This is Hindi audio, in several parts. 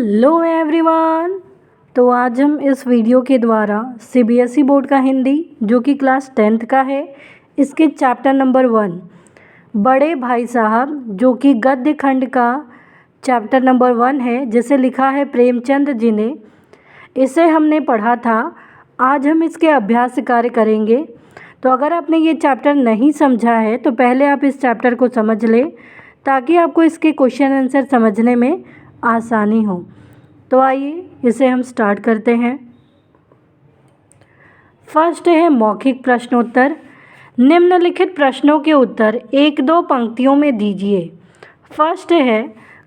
Hello everyone. तो आज हम इस वीडियो के द्वारा सीबीएसई बोर्ड का हिंदी जो कि क्लास 10th का है, इसके चैप्टर नंबर 1 बड़े भाई साहब जो कि गद्य खंड का चैप्टर नंबर 1 है, जिसे लिखा है प्रेमचंद जी ने। इसे हमने पढ़ा था। आज हम इसके अभ्यास कार्य करेंगे। तो अगर आपने ये चैप्टर नहीं समझा है तो पहले आप इस चैप्टर को समझ लें ताकि आपको इसके क्वेश्चन आंसर समझने में आसानी हो। तो आइए इसे हम स्टार्ट करते हैं। फर्स्ट है मौखिक प्रश्नोत्तर। निम्नलिखित प्रश्नों के उत्तर 1-2 पंक्तियों में दीजिए। फर्स्ट है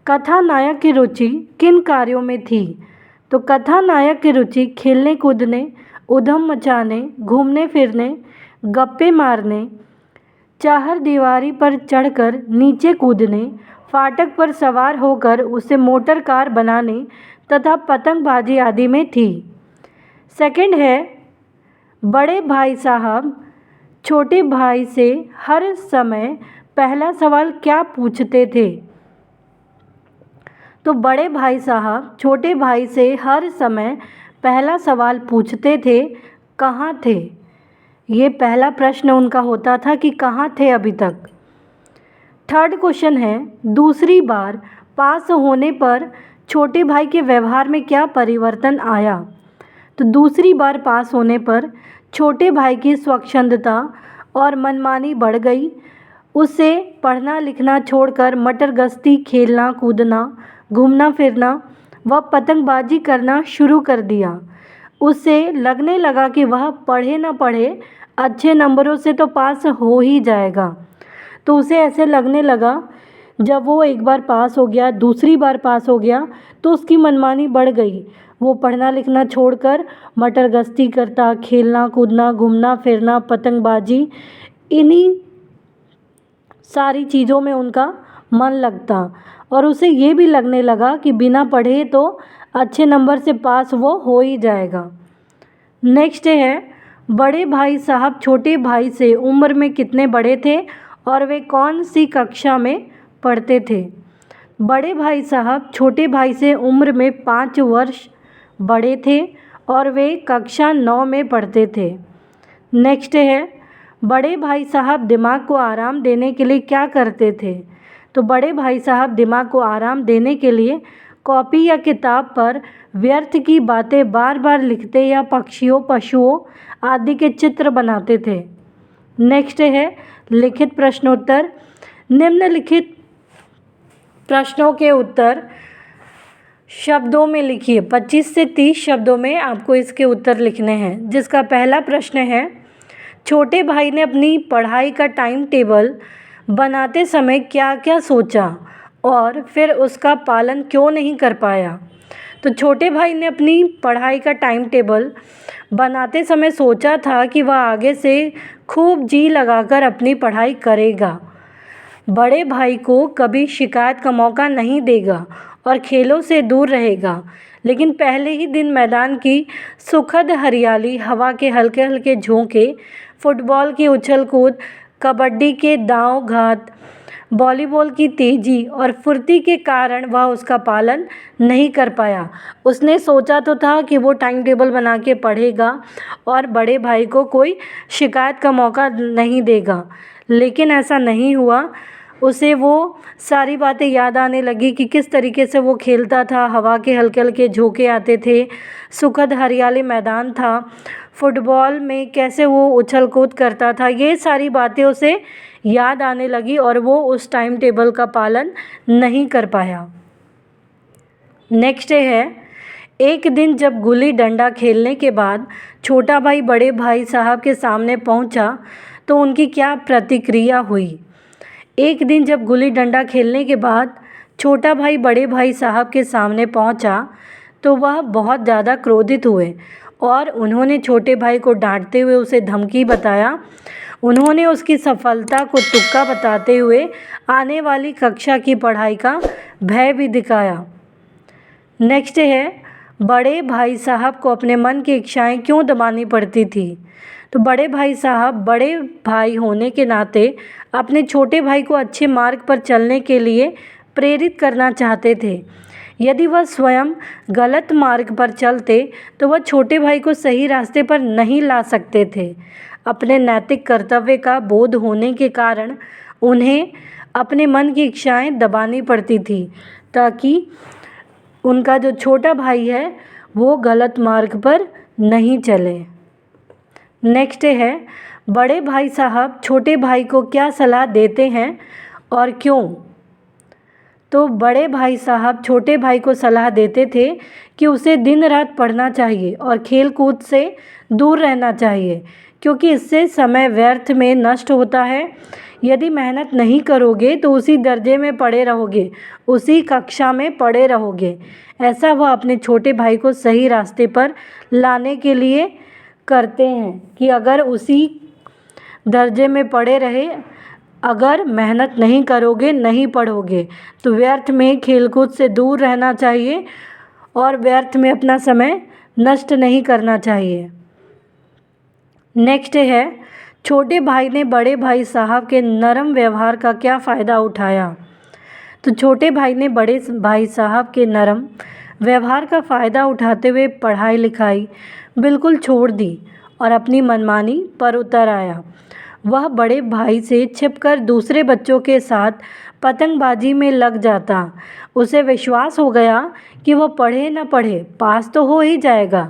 कथानायक की रुचि किन कार्यों में थी। तो कथानायक की रुचि खेलने कूदने, उधम मचाने, घूमने फिरने, गप्पे मारने, चाहर दीवारी पर चढ़कर नीचे कूदने, फाटक पर सवार होकर उसे मोटर कार बनाने तथा पतंगबाजी आदि में थी। सेकंड है बड़े भाई साहब छोटे भाई से हर समय पहला सवाल क्या पूछते थे। तो बड़े भाई साहब छोटे भाई से हर समय पहला सवाल पूछते थे, कहाँ थे। ये पहला प्रश्न उनका होता था कि कहाँ थे अभी तक। थर्ड क्वेश्चन है दूसरी बार पास होने पर छोटे भाई के व्यवहार में क्या परिवर्तन आया। तो दूसरी बार पास होने पर छोटे भाई की स्वच्छंदता और मनमानी बढ़ गई। उसे पढ़ना लिखना छोड़कर मटर गश्ती, खेलना कूदना, घूमना फिरना व पतंगबाजी करना शुरू कर दिया। उसे लगने लगा कि वह पढ़े न पढ़े अच्छे नंबरों से तो पास हो ही जाएगा। तो उसे ऐसे लगने लगा, जब वो एक बार पास हो गया, दूसरी बार पास हो गया तो उसकी मनमानी बढ़ गई। वो पढ़ना लिखना छोड़कर मटर गश्ती करता, खेलना कूदना, घूमना फिरना, पतंगबाजी, इन्हीं सारी चीज़ों में उनका मन लगता। और उसे ये भी लगने लगा कि बिना पढ़े तो अच्छे नंबर से पास वो हो ही जाएगा। नेक्स्ट है बड़े भाई साहब छोटे भाई से उम्र में कितने बड़े थे और वे कौन सी कक्षा में पढ़ते थे। बड़े भाई साहब छोटे भाई से उम्र में 5 वर्ष बड़े थे और वे कक्षा 9 में पढ़ते थे। नेक्स्ट है बड़े भाई साहब दिमाग को आराम देने के लिए क्या करते थे। तो बड़े भाई साहब दिमाग को आराम देने के लिए कॉपी या किताब पर व्यर्थ की बातें बार बार लिखते या पक्षियों, पशुओं आदि के चित्र बनाते थे। नेक्स्ट है लिखित प्रश्नोत्तर। निम्नलिखित प्रश्नों के उत्तर शब्दों में लिखिए। 25 से 30 शब्दों में आपको इसके उत्तर लिखने हैं। जिसका पहला प्रश्न है छोटे भाई ने अपनी पढ़ाई का टाइम टेबल बनाते समय क्या क्या सोचा और फिर उसका पालन क्यों नहीं कर पाया। तो छोटे भाई ने अपनी पढ़ाई का टाइम टेबल बनाते समय सोचा था कि वह आगे से खूब जी लगाकर अपनी पढ़ाई करेगा, बड़े भाई को कभी शिकायत का मौका नहीं देगा और खेलों से दूर रहेगा। लेकिन पहले ही दिन मैदान की सुखद हरियाली, हवा के हल्के हल्के झोंके, फुटबॉल की उछल कूद, कबड्डी के दांव घात, वॉलीबॉल की तेज़ी और फुर्ती के कारण वह उसका पालन नहीं कर पाया। उसने सोचा तो था कि वो टाइम टेबल बना के पढ़ेगा और बड़े भाई को कोई शिकायत का मौका नहीं देगा, लेकिन ऐसा नहीं हुआ। उसे वो सारी बातें याद आने लगी कि किस तरीके से वो खेलता था, हवा के हल्के हल्के झोंके आते थे, सुखद हरियाली मैदान था, फुटबॉल में कैसे वो उछल कूद करता था। ये सारी बातें उसे याद आने लगी और वो उस टाइम टेबल का पालन नहीं कर पाया। नेक्स्ट है एक दिन जब गुल्ली डंडा खेलने के बाद छोटा भाई बड़े भाई साहब के सामने पहुंचा तो उनकी क्या प्रतिक्रिया हुई। एक दिन जब गुल्ली डंडा खेलने के बाद छोटा भाई बड़े भाई साहब के सामने पहुंचा तो वह बहुत ज़्यादा क्रोधित हुए और उन्होंने छोटे भाई को डांटते हुए उसे धमकी बताया। उन्होंने उसकी सफलता को तुक्का बताते हुए आने वाली कक्षा की पढ़ाई का भय भी दिखाया। नेक्स्ट है बड़े भाई साहब को अपने मन की इच्छाएं क्यों दबानी पड़ती थी। तो बड़े भाई साहब बड़े भाई होने के नाते अपने छोटे भाई को अच्छे मार्ग पर चलने के लिए प्रेरित करना चाहते थे। यदि वह स्वयं गलत मार्ग पर चलते तो वह छोटे भाई को सही रास्ते पर नहीं ला सकते थे। अपने नैतिक कर्तव्य का बोध होने के कारण उन्हें अपने मन की इच्छाएं दबानी पड़ती थी ताकि उनका जो छोटा भाई है वो गलत मार्ग पर नहीं चले। नेक्स्ट है, बड़े भाई साहब छोटे भाई को क्या सलाह देते हैं और क्यों? तो बड़े भाई साहब छोटे भाई को सलाह देते थे कि उसे दिन रात पढ़ना चाहिए और खेल कूद से दूर रहना चाहिए, क्योंकि इससे समय व्यर्थ में नष्ट होता है। यदि मेहनत नहीं करोगे तो उसी दर्जे में पड़े रहोगे, उसी कक्षा में पड़े रहोगे। ऐसा वह अपने छोटे भाई को सही रास्ते पर लाने के लिए करते हैं कि अगर उसी दर्जे में पड़े रहे, अगर मेहनत नहीं करोगे, नहीं पढ़ोगे तो व्यर्थ में खेलकूद से दूर रहना चाहिए और व्यर्थ में अपना समय नष्ट नहीं करना चाहिए। नेक्स्ट है, छोटे भाई ने बड़े भाई साहब के नरम व्यवहार का क्या फ़ायदा उठाया? तो छोटे भाई ने बड़े भाई साहब के नरम व्यवहार का फ़ायदा उठाते हुए पढ़ाई लिखाई बिल्कुल छोड़ दी और अपनी मनमानी पर उतर आया। वह बड़े भाई से छिपकर दूसरे बच्चों के साथ पतंगबाजी में लग जाता। उसे विश्वास हो गया कि वह पढ़े न पढ़े पास तो हो ही जाएगा।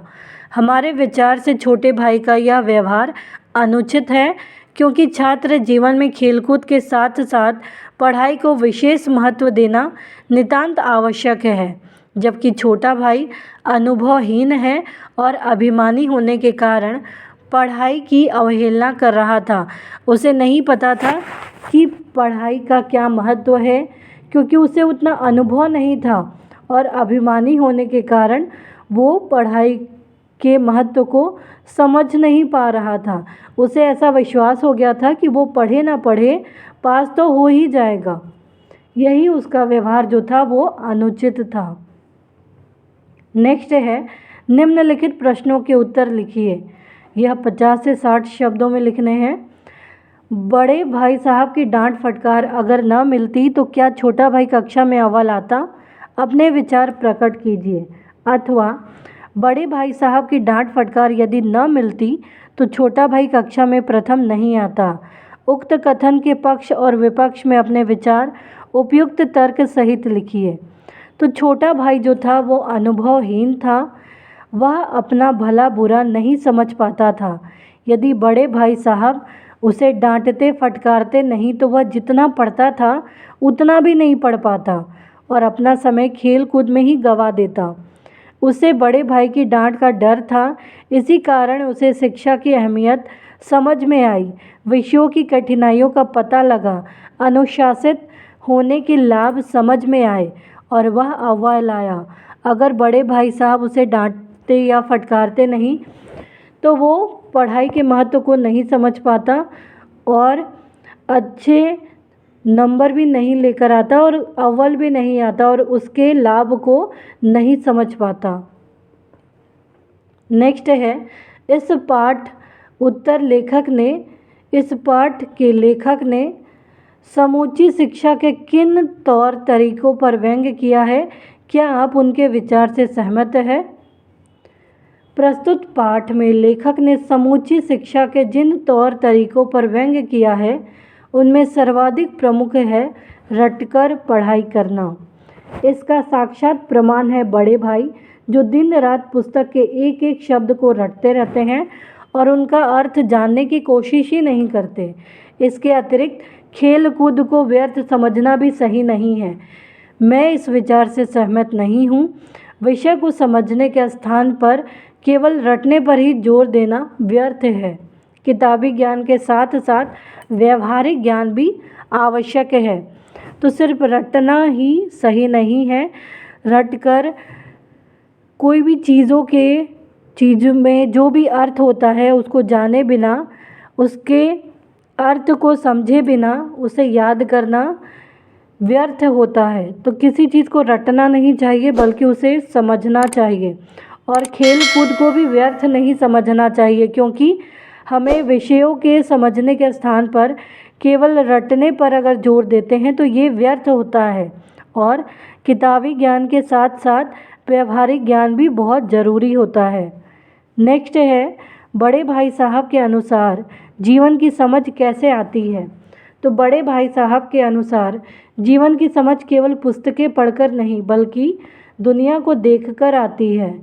हमारे विचार से छोटे भाई का यह व्यवहार अनुचित है, क्योंकि छात्र जीवन में खेलकूद के साथ साथ पढ़ाई को विशेष महत्व देना नितांत आवश्यक है। जबकि छोटा भाई अनुभवहीन है और अभिमानी होने के कारण पढ़ाई की अवहेलना कर रहा था। उसे नहीं पता था कि पढ़ाई का क्या महत्व है, क्योंकि उसे उतना अनुभव नहीं था और अभिमानी होने के कारण वो पढ़ाई के महत्व को समझ नहीं पा रहा था। उसे ऐसा विश्वास हो गया था कि वो पढ़े ना पढ़े पास तो हो ही जाएगा। यही उसका व्यवहार जो था वो अनुचित था। नेक्स्ट है, निम्नलिखित प्रश्नों के उत्तर लिखिए। यह 50 से 60 शब्दों में लिखने हैं। बड़े भाई साहब की डांट फटकार अगर न मिलती तो क्या छोटा भाई कक्षा में अव्वल आता? अपने विचार प्रकट कीजिए। अथवा बड़े भाई साहब की डांट फटकार यदि न मिलती तो छोटा भाई कक्षा में प्रथम नहीं आता। उक्त कथन के पक्ष और विपक्ष में अपने विचार उपयुक्त तर्क सहित लिखिए। तो छोटा भाई जो था वो अनुभवहीन था, वह अपना भला बुरा नहीं समझ पाता था। यदि बड़े भाई साहब उसे डांटते फटकारते नहीं तो वह जितना पढ़ता था उतना भी नहीं पढ़ पाता और अपना समय खेल कूद में ही गंवा देता। उसे बड़े भाई की डांट का डर था, इसी कारण उसे शिक्षा की अहमियत समझ में आई, विषयों की कठिनाइयों का पता लगा, अनुशासित होने के लाभ समझ में आए और वह अव्वल आया। अगर बड़े भाई साहब उसे डांटते या फटकारते नहीं तो वो पढ़ाई के महत्व को नहीं समझ पाता और अच्छे नंबर भी नहीं लेकर आता और अव्वल भी नहीं आता और उसके लाभ को नहीं समझ पाता। नेक्स्ट है, इस पाठ के लेखक ने समूची शिक्षा के किन तौर तरीकों पर व्यंग्य किया है? क्या आप उनके विचार से सहमत हैं? प्रस्तुत पाठ में लेखक ने समूची शिक्षा के जिन तौर तरीकों पर व्यंग्य किया है उनमें सर्वाधिक प्रमुख है रटकर पढ़ाई करना। इसका साक्षात प्रमाण है बड़े भाई, जो दिन रात पुस्तक के एक एक शब्द को रटते रहते हैं और उनका अर्थ जानने की कोशिश ही नहीं करते। इसके अतिरिक्त खेल कूद को व्यर्थ समझना भी सही नहीं है। मैं इस विचार से सहमत नहीं हूँ। विषय को समझने के स्थान पर केवल रटने पर ही जोर देना व्यर्थ है। किताबी ज्ञान के साथ साथ व्यवहारिक ज्ञान भी आवश्यक है। तो सिर्फ रटना ही सही नहीं है। रटकर कोई भी चीज़ में जो भी अर्थ होता है उसको जाने बिना, उसके अर्थ को समझे बिना उसे याद करना व्यर्थ होता है। तो किसी चीज़ को रटना नहीं चाहिए बल्कि उसे समझना चाहिए और खेल कूद को भी व्यर्थ नहीं समझना चाहिए, क्योंकि हमें विषयों के समझने के स्थान पर केवल रटने पर अगर जोर देते हैं तो ये व्यर्थ होता है और किताबी ज्ञान के साथ साथ व्यवहारिक ज्ञान भी बहुत ज़रूरी होता है। नेक्स्ट है, बड़े भाई साहब के अनुसार जीवन की समझ कैसे आती है। तो बड़े भाई साहब के अनुसार जीवन की समझ केवल पुस्तकें पढ़कर नहीं बल्कि दुनिया को देखकर आती है।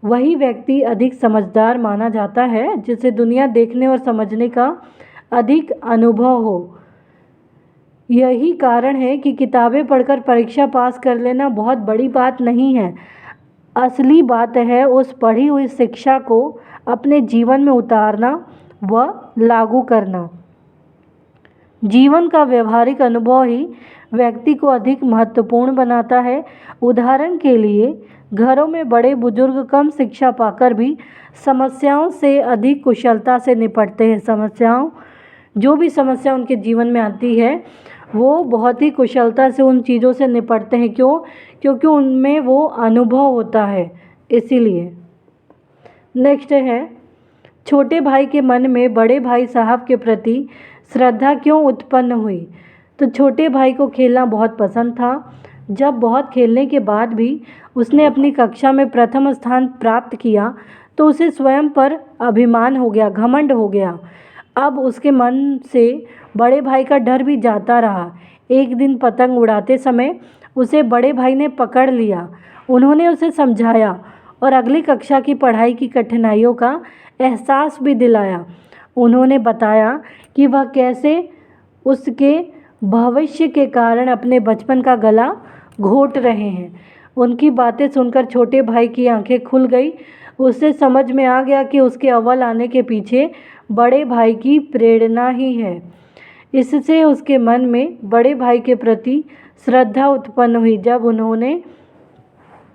वही व्यक्ति अधिक समझदार माना जाता है जिसे दुनिया देखने और समझने का अधिक अनुभव हो। यही कारण है कि किताबें पढ़कर परीक्षा पास कर लेना बहुत बड़ी बात नहीं है। असली बात है उस पढ़ी हुई शिक्षा को अपने जीवन में उतारना व लागू करना। जीवन का व्यवहारिक अनुभव ही व्यक्ति को अधिक महत्वपूर्ण बनाता है। उदाहरण के लिए घरों में बड़े बुजुर्ग कम शिक्षा पाकर भी समस्याओं से अधिक कुशलता से निपटते हैं। जो भी समस्या उनके जीवन में आती है वो बहुत ही कुशलता से उन चीज़ों से निपटते हैं। क्यों? क्योंकि उनमें वो अनुभव होता है, इसीलिए। नेक्स्ट है, छोटे भाई के मन में बड़े भाई साहब के प्रति श्रद्धा क्यों उत्पन्न हुई। तो छोटे भाई को खेलना बहुत पसंद था। जब बहुत खेलने के बाद भी उसने अपनी कक्षा में प्रथम स्थान प्राप्त किया तो उसे स्वयं पर अभिमान हो गया, घमंड हो गया। अब उसके मन से बड़े भाई का डर भी जाता रहा। एक दिन पतंग उड़ाते समय उसे बड़े भाई ने पकड़ लिया। उन्होंने उसे समझाया और अगली कक्षा की पढ़ाई की कठिनाइयों का एहसास भी दिलाया। उन्होंने बताया कि वह कैसे उसके भविष्य के कारण अपने बचपन का गला घोट रहे हैं। उनकी बातें सुनकर छोटे भाई की आंखें खुल गई। उसे समझ में आ गया कि उसके अव्वल आने के पीछे बड़े भाई की प्रेरणा ही है। इससे उसके मन में बड़े भाई के प्रति श्रद्धा उत्पन्न हुई। जब उन्होंने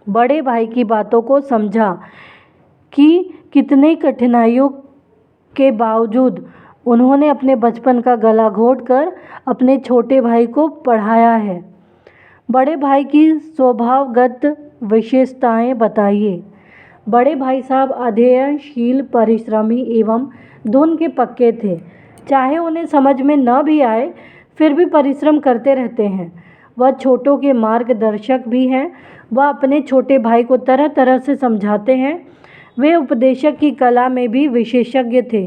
बड़े भाई की बातों को समझा कि कितने कठिनाइयों के बावजूद उन्होंने अपने बचपन का गला घोटकर अपने छोटे भाई को पढ़ाया है। बड़े भाई की स्वभावगत विशेषताएं बताइए। बड़े भाई साहब अध्ययनशील, परिश्रमी एवं धुन के पक्के थे। चाहे उन्हें समझ में न भी आए फिर भी परिश्रम करते रहते हैं। वह छोटों के मार्गदर्शक भी हैं। वह अपने छोटे भाई को तरह तरह से समझाते हैं। वे उपदेशक की कला में भी विशेषज्ञ थे।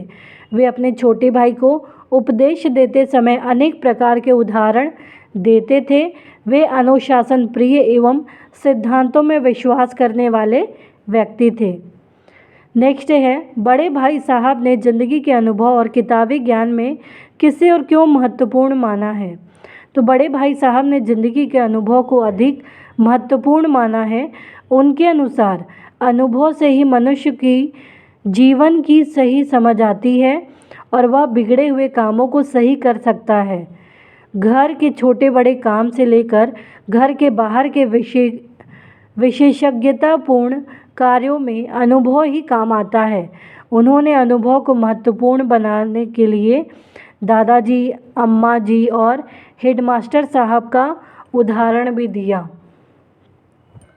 वे अपने छोटे भाई को उपदेश देते समय अनेक प्रकार के उदाहरण देते थे। वे अनुशासन प्रिय एवं सिद्धांतों में विश्वास करने वाले व्यक्ति थे। नेक्स्ट है, बड़े भाई साहब ने जिंदगी के अनुभव और किताबी ज्ञान में किसे और क्यों महत्वपूर्ण माना है। तो बड़े भाई साहब ने जिंदगी के अनुभव को अधिक महत्वपूर्ण माना है। उनके अनुसार अनुभव से ही मनुष्य की जीवन की सही समझ आती है और वह बिगड़े हुए कामों को सही कर सकता है। घर के छोटे बड़े काम से लेकर घर के बाहर के विशेषज्ञतापूर्ण कार्यों में अनुभव ही काम आता है। उन्होंने अनुभव को महत्वपूर्ण बनाने के लिए दादाजी, अम्मा जी और हेडमास्टर साहब का उदाहरण भी दिया।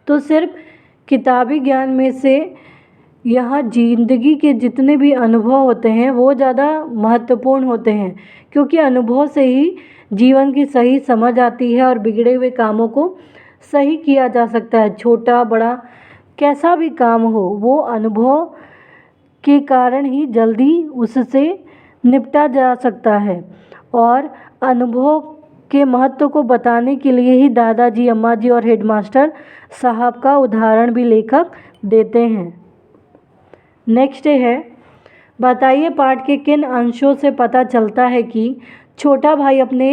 तो सिर्फ किताबी ज्ञान में से यहाँ ज़िंदगी के जितने भी अनुभव होते हैं वो ज़्यादा महत्वपूर्ण होते हैं, क्योंकि अनुभव से ही जीवन की सही समझ आती है और बिगड़े हुए कामों को सही किया जा सकता है। छोटा बड़ा कैसा भी काम हो वो अनुभव के कारण ही जल्दी उससे निपटा जा सकता है। और अनुभव के महत्व को बताने के लिए ही दादाजी, अम्मा जी और हेडमास्टर साहब का उदाहरण भी लेखक देते हैं। नेक्स्ट है, बताइए पाठ के किन अंशों से पता चलता है कि छोटा भाई अपने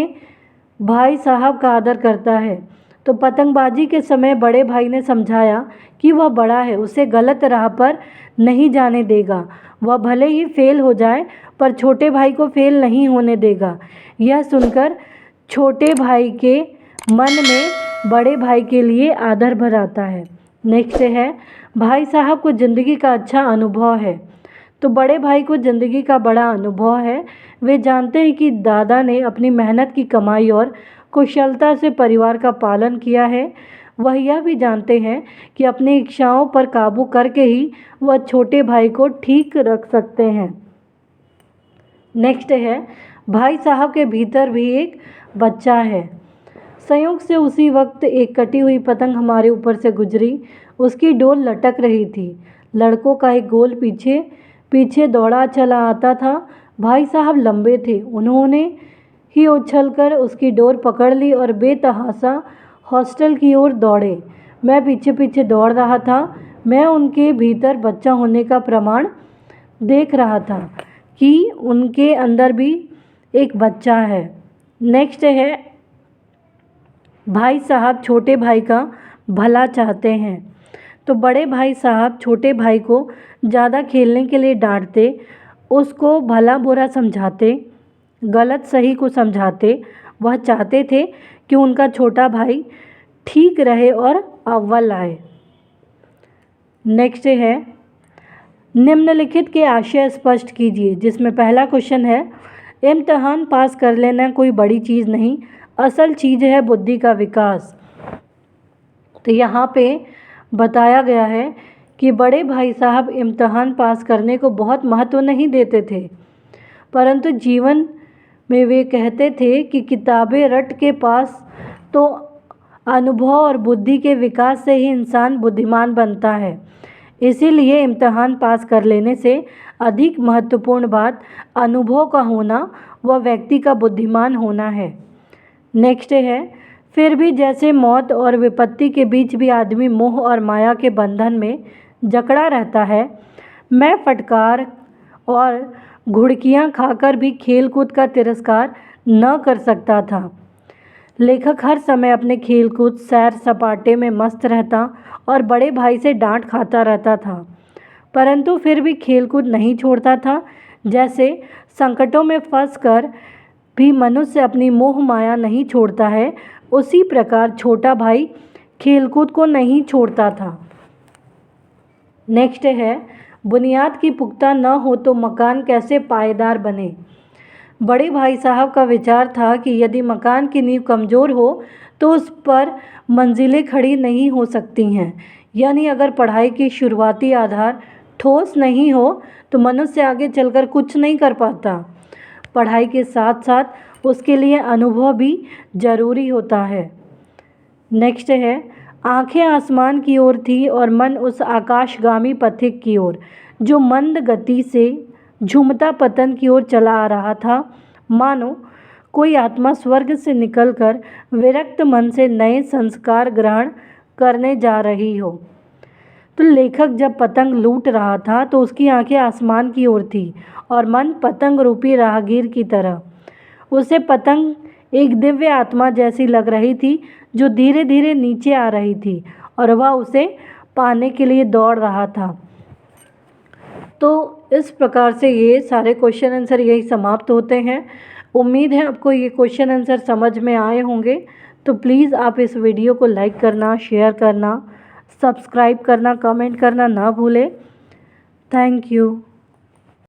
भाई साहब का आदर करता है। तो पतंगबाजी के समय बड़े भाई ने समझाया कि वह बड़ा है, उसे गलत राह पर नहीं जाने देगा। वह भले ही फेल हो जाए पर छोटे भाई को फेल नहीं होने देगा। यह सुनकर छोटे भाई के मन में बड़े भाई के लिए आदर भर आता है। नेक्स्ट है, भाई साहब को ज़िंदगी का अच्छा अनुभव है। तो बड़े भाई को ज़िंदगी का बड़ा अनुभव है। वे जानते हैं कि दादा ने अपनी मेहनत की कमाई और कुशलता से परिवार का पालन किया है। वह यह भी जानते हैं कि अपनी इच्छाओं पर काबू करके ही वह छोटे भाई को ठीक रख सकते हैं। नेक्स्ट है, भाई साहब के भीतर भी एक बच्चा है। संयोग से उसी वक्त एक कटी हुई पतंग हमारे ऊपर से गुजरी। उसकी डोर लटक रही थी। लड़कों का एक गोल पीछे पीछे दौड़ा चला आता था। भाई साहब लंबे थे, उन्होंने ही उछलकर उसकी डोर पकड़ ली और बेतहाशा हॉस्टल की ओर दौड़े। मैं पीछे पीछे दौड़ रहा था। मैं उनके भीतर बच्चा होने का प्रमाण देख रहा था कि उनके अंदर भी एक बच्चा है। नेक्स्ट है, भाई साहब छोटे भाई का भला चाहते हैं। तो बड़े भाई साहब छोटे भाई को ज़्यादा खेलने के लिए डांटते, उसको भला बुरा समझाते, गलत सही को समझाते। वह चाहते थे कि उनका छोटा भाई ठीक रहे और अव्वल आए। नेक्स्ट है, निम्नलिखित के आशय स्पष्ट कीजिए। जिसमें पहला क्वेश्चन है, इम्तिहान पास कर लेना कोई बड़ी चीज़ नहीं, असल चीज़ है बुद्धि का विकास। तो यहाँ पे बताया गया है कि बड़े भाई साहब इम्तिहान पास करने को बहुत महत्व नहीं देते थे, परंतु जीवन में वे कहते थे कि किताबें रट के पास तो अनुभव और बुद्धि के विकास से ही इंसान बुद्धिमान बनता है। इसीलिए इम्तिहान पास कर लेने से अधिक महत्वपूर्ण बात अनुभव का होना व व्यक्ति का बुद्धिमान होना है। नेक्स्ट है, फिर भी जैसे मौत और विपत्ति के बीच भी आदमी मोह और माया के बंधन में जकड़ा रहता है, मैं फटकार और घुड़कियां खाकर भी खेलकूद का तिरस्कार न कर सकता था। लेखक हर समय अपने खेलकूद सैर सपाटे में मस्त रहता और बड़े भाई से डांट खाता रहता था, परंतु फिर भी खेलकूद नहीं छोड़ता था। जैसे संकटों में फंसकर भी मनुष्य अपनी मोह माया नहीं छोड़ता है, उसी प्रकार छोटा भाई खेलकूद को नहीं छोड़ता था। नेक्स्ट है, बुनियाद की पुख्ता न हो तो मकान कैसे पायेदार बने। बड़े भाई साहब का विचार था कि यदि मकान की नींव कमज़ोर हो तो उस पर मंजिलें खड़ी नहीं हो सकती हैं। यानी अगर पढ़ाई की शुरुआती आधार ठोस नहीं हो तो मनुष्य आगे चलकर कुछ नहीं कर पाता। पढ़ाई के साथ साथ उसके लिए अनुभव भी ज़रूरी होता है। नेक्स्ट है, आंखें आसमान की ओर थी और मन उस आकाशगामी पथिक की ओर जो मंद गति से झूमता पतन की ओर चला आ रहा था। मानो कोई आत्मा स्वर्ग से निकलकर विरक्त मन से नए संस्कार ग्रहण करने जा रही हो। तो लेखक जब पतंग लूट रहा था तो उसकी आंखें आसमान की ओर थी और मन पतंग रूपी राहगीर की तरह। उसे पतंग एक दिव्य आत्मा जैसी लग रही थी जो धीरे धीरे नीचे आ रही थी और वह उसे पाने के लिए दौड़ रहा था। तो इस प्रकार से ये सारे क्वेश्चन आंसर यही समाप्त होते हैं। उम्मीद है आपको ये क्वेश्चन आंसर समझ में आए होंगे। तो प्लीज़ आप इस वीडियो को लाइक करना, शेयर करना, सब्सक्राइब करना, कमेंट करना ना भूलें। Thank you.